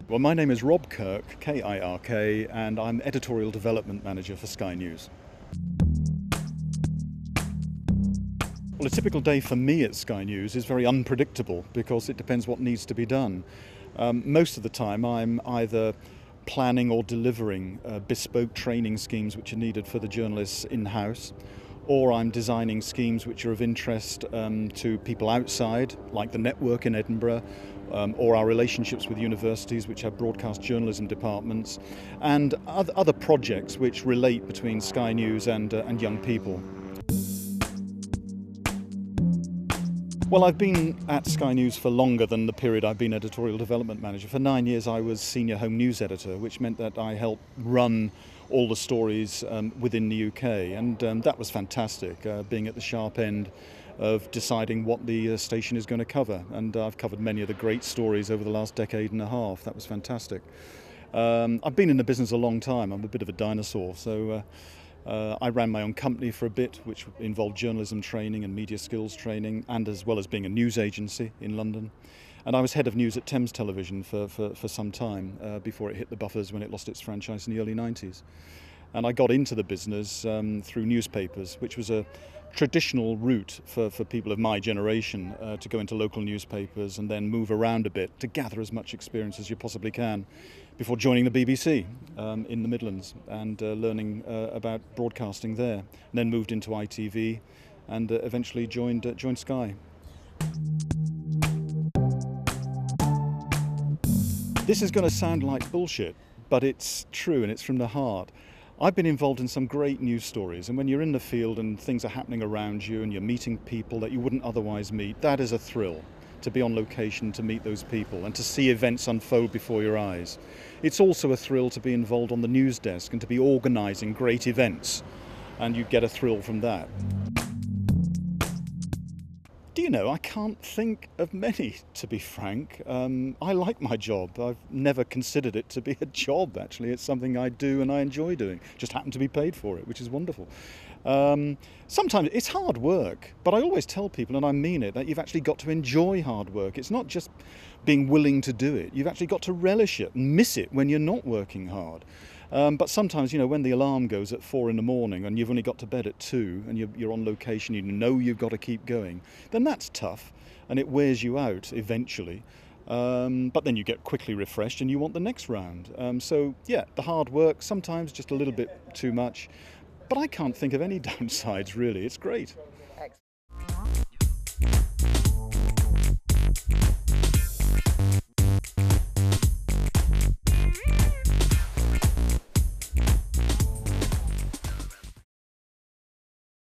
Well, my name is Rob Kirk, K-I-R-K, and I'm Editorial Development Manager for Sky News. Well, a typical day for me at Sky News is very unpredictable because it depends what needs to be done. Most of the time I'm either planning or delivering bespoke training schemes which are needed for the journalists in-house, or I'm designing schemes which are of interest to people outside, like the network in Edinburgh, or our relationships with universities which have broadcast journalism departments, and other projects which relate between Sky News and young people. Well, I've been at Sky News for longer than the period I've been editorial development manager. For 9 years I was senior home news editor, which meant that I helped run all the stories within the UK, and that was fantastic, being at the sharp end of deciding what the station is going to cover. And I've covered many of the great stories over the last decade and a half. That was fantastic. I've been in the business a long time. I'm a bit of a dinosaur, so I ran my own company for a bit, which involved journalism training and media skills training, and as well as being a news agency in London. And I was head of news at Thames Television for some time before it hit the buffers when it lost its franchise in the early 90s. And I got into the business through newspapers, which was a traditional route for people of my generation to go into local newspapers and then move around a bit to gather as much experience as you possibly can before joining the BBC in the Midlands and learning about broadcasting there. And then moved into ITV and eventually joined Sky. This is going to sound like bullshit, but it's true and it's from the heart. I've been involved in some great news stories, and when you're in the field and things are happening around you and you're meeting people that you wouldn't otherwise meet, that is a thrill, to be on location, to meet those people and to see events unfold before your eyes. It's also a thrill to be involved on the news desk and to be organising great events, and you get a thrill from that. Do you know, I can't think of many, to be frank. I like my job. I've never considered it to be a job, actually. It's something I do and I enjoy doing. Just happen to be paid for it, which is wonderful. Sometimes it's hard work, but I always tell people, and I mean it, that you've actually got to enjoy hard work. It's not just being willing to do it. You've actually got to relish it and miss it when you're not working hard. But sometimes, you know, when the alarm goes at 4 in the morning and you've only got to bed at 2 and you're on location, you know you've got to keep going, then that's tough and it wears you out eventually. But then you get quickly refreshed and you want the next round. So, yeah, the hard work, sometimes just a little bit too much. But I can't think of any downsides, really. It's great.